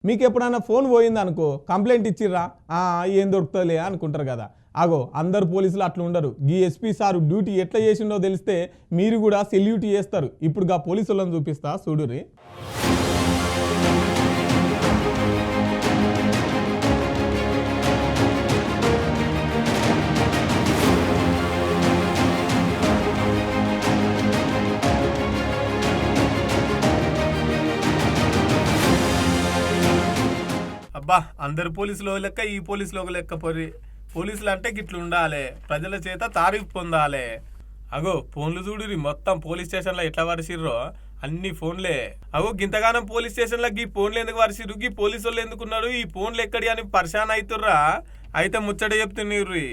మీకు ఎప్పుడైనా ఫోన్ పోయింది అనుకో కంప్లైంట్ ఇచ్చిర్రా ఏం దొరుకుతుందిలే అనుకుంటారు కదా. అగో అందరు పోలీసులు అట్లా ఉండరు. ఈ ఎస్పీ సారు డ్యూటీ ఎట్లా చేసిండో తెలిస్తే మీరు కూడా సెల్యూట్ చేస్తారు. ఇప్పుడు గా పోలీసులను చూపిస్తా చూడురి. అబ్బా అందరు పోలీసులు లెక్క ఈ పోలీసులు ఒక లెక్క పొరి. పోలీసులు అంటే గిట్లు ఉండాలి, ప్రజల చేత తారీఫ్ పొందాలి. అగో ఫోన్లు చూడురి, మొత్తం పోలీస్ స్టేషన్లో ఎట్లా వరిసిర్రో అన్ని ఫోన్లే. అగో గింతగానం పోలీస్ స్టేషన్లో ఈ ఫోన్లు ఎందుకు వరిసిర్రు, ఈ పోలీసు వాళ్ళు ఎందుకున్నారు, ఈ ఫోన్లు ఎక్కడి అని పరిశాన్ అవుతుర్రా. అయితే ముచ్చట చెప్తున్నారు.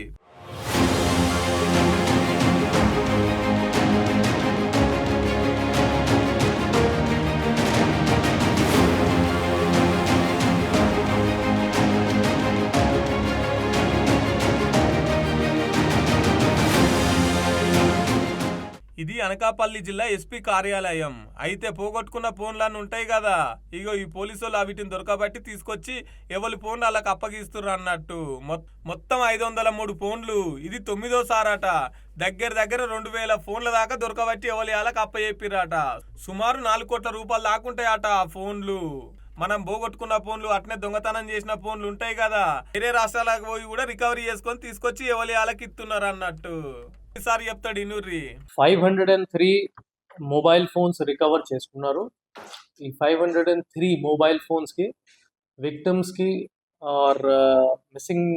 ఇది అనకాపల్లి జిల్లా ఎస్పీ కార్యాలయం. అయితే పోగొట్టుకున్న ఫోన్లన్నీ ఉంటాయి కదా, ఇగో ఈ పోలీసులు వీటిని దొరకబట్టి తీసుకొచ్చి ఎవరి ఫోన్లు వాళ్ళకి అప్పగిస్తున్నారు అన్నట్టు. మొత్తం 503 ఫోన్లు. ఇది 9వ సారట. దగ్గర 2000 ఫోన్ల దాకా దొరకబట్టి ఎవరి వాళ్ళకి అప్పచెప్పిరట. సుమారు 4 కోట్ల రూపాయలు దాకుంటాయట ఆ ఫోన్లు. మనం పోగొట్టుకున్న ఫోన్లు, అట్నే దొంగతనం చేసిన ఫోన్లు ఉంటాయి కదా, వేరే రాష్ట్రాలకు పోయి కూడా రికవరీ చేసుకొని తీసుకొచ్చి ఎవరి వాళ్ళకి ఇస్తున్నారు అన్నట్టు. 503 మొబైల్ ఫోన్స్ రికవర్ చేసుకున్నారు. ఈ 503 మొబైల్ ఫోన్స్కి విక్టిమ్స్కి ఆర్ మిస్సింగ్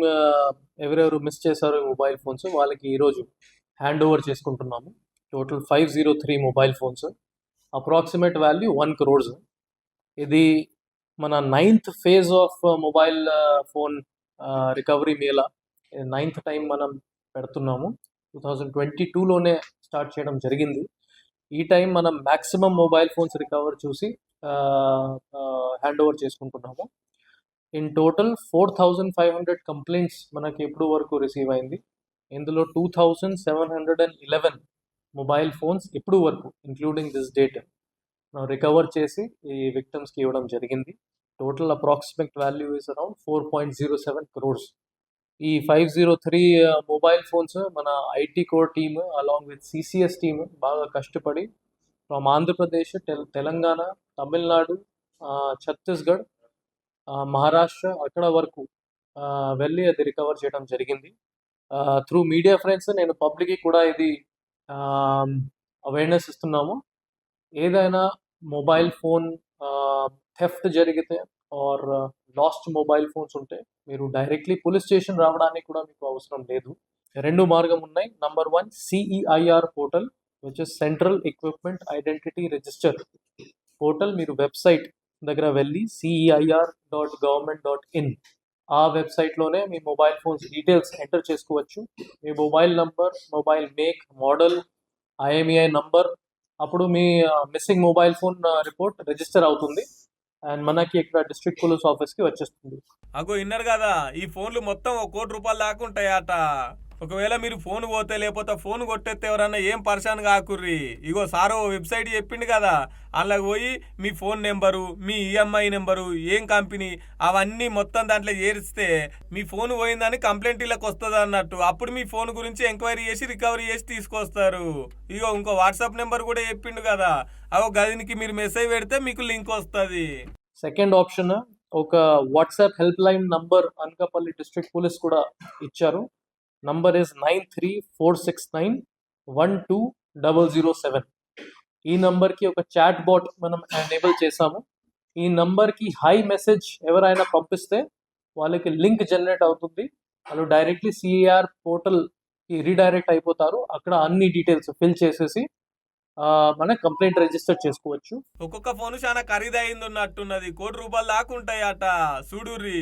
ఎవరెవరు మిస్ చేశారో ఈ మొబైల్ ఫోన్స్ వాళ్ళకి ఈరోజు హ్యాండ్ ఓవర్ చేసుకుంటున్నాము. Total 503 mobile phones, approximate value 1 crore. ఇది మన 9th phase of mobile phone recovery Mela. 9th time మనం పెడుతున్నాము. 2022లోనే స్టార్ట్ చేయడం జరిగింది. ఈ టైం మనం మ్యాక్సిమం మొబైల్ ఫోన్స్ రికవర్ చూసి హ్యాండ్ ఓవర్ చేసుకుంటున్నాము. ఇన్ టోటల్ 4500 కంప్లైంట్స్ మనకి ఇప్పుడు వరకు రిసీవ్ అయింది. ఇందులో 2711 మొబైల్ ఫోన్స్ ఇప్పుడు వరకు ఇంక్లూడింగ్ దిస్ డేట్ మనం రికవర్ చేసి ఈ విక్టిమ్స్కి ఇవ్వడం జరిగింది. Total approximate value is around 4.07 crores. ఈ 503 మొబైల్ ఫోన్స్ మన IT core team along with CCS team బాగా కష్టపడి ఫ్రమ్ ఆంధ్రప్రదేశ్, తెలంగాణ, తమిళనాడు, ఛత్తీస్గఢ్, మహారాష్ట్ర అక్కడ వరకు వెళ్ళి అది రికవర్ చేయడం జరిగింది. త్రూ మీడియా ఫ్రెండ్స్ నేను పబ్లిక్కి కూడా ఇది అవేర్నెస్ ఇస్తున్నాము. ఏదైనా మొబైల్ ఫోన్ థెఫ్ట్ జరిగితే ఆర్ లాస్ట్ మొబైల్ ఫోన్స్ ఉంటే మీరు డైరెక్ట్లీ పోలీస్ స్టేషన్ రావడానికి కూడా మీకు అవసరం లేదు. 2 మార్గం ఉన్నాయి. Number 1 CEIR portal, which is central equipment identity register portal. మీరు వెబ్సైట్ దగ్గర వెళ్ళి CEIR.government.in ఆ వెబ్సైట్లోనే మీ మొబైల్ ఫోన్స్ డీటెయిల్స్ ఎంటర్ చేసుకోవచ్చు. మీ mobile number, mobile make, model, IMEI number, అప్పుడు మీ missing mobile phone report register అవుతుంది అండ్ మనకి ఇక్కడ డిస్ట్రిక్ట్ పోలీస్ ఆఫీస్కి వచ్చేస్తుంది. అగో విన్నారు కదా, ఈ ఫోన్లు మొత్తం 1 కోటి రూపాయలు దాకా ఉంటాయట. ఒకవేళ మీరు ఫోన్ పోతే లేకపోతే ఫోన్ కొట్టేస్తే ఎవరన్నా ఏం పరిశాన్ కాకుర్రి. ఇగో సారో వెబ్సైట్ చెప్పిండు కదా, అందులోకి పోయి మీ ఫోన్ నెంబరు, మీ EMI నెంబరు, ఏం కంపెనీ అవన్నీ మొత్తం దాంట్లో చేరిస్తే మీ ఫోన్ పోయిందని కంప్లైంట్ ఇళ్ళకి వస్తుంది అన్నట్టు. అప్పుడు మీ ఫోన్ గురించి ఎంక్వైరీ చేసి రికవరీ చేసి తీసుకొస్తారు. ఇగో ఇంకో వాట్సాప్ నెంబర్ కూడా చెప్పిండు కదా, అగో గదినికి మీరు మెసేజ్ పెడితే మీకు లింక్ వస్తుంది. సెకండ్ ఆప్షన్ ఒక WhatsApp help line number Anakapalli district police కూడా ఇచ్చారు. Number is 9346912007. ఈ నంబర్కి ఒక చాట్ బాట్ మనం ఎనేబుల్ చేసాము. ఈ నంబర్కి హై మెసేజ్ ఎవరైనా పంపిస్తే వాళ్ళకి లింక్ జనరేట్ అవుతుంది. వాళ్ళు డైరెక్ట్లీ CEIR పోర్టల్కి రీడైరెక్ట్ అయిపోతారు. అక్కడ అన్ని డీటెయిల్స్ ఫిల్ చేసేసి మన కంప్లైంట్ రిజిస్టర్ చేసుకోవచ్చు. ఒక్కొక్క ఫోన్ చాలా ఖరీదైంది ఉన్నట్టున్నది, 1 కోటి రూపాయలు దాకా ఉంటాయట. చూడుర్రి,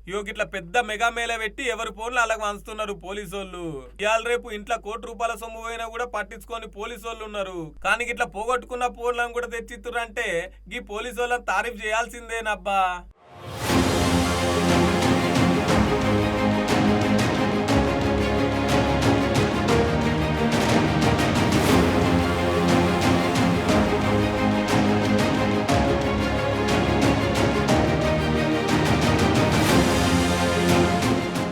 ఇగో ఇట్లా పెద్ద మెగా మేళ పెట్టి ఎవరి ఫోన్లు అలాగ వంచుతున్నారు పోలీసు వాళ్ళు. ఇవాళ రేపు ఇంట్లో 1 కోటి రూపాయల సొమ్ము పోయినా కూడా పట్టించుకొని పోలీసు వాళ్ళు ఉన్నారు. కానీ ఇట్లా పోగొట్టుకున్న ఫోన్లను కూడా తెచ్చిస్తురంటే ఈ పోలీసు వాళ్ళని తారీఫ్ చేయాల్సిందేనబ్బా.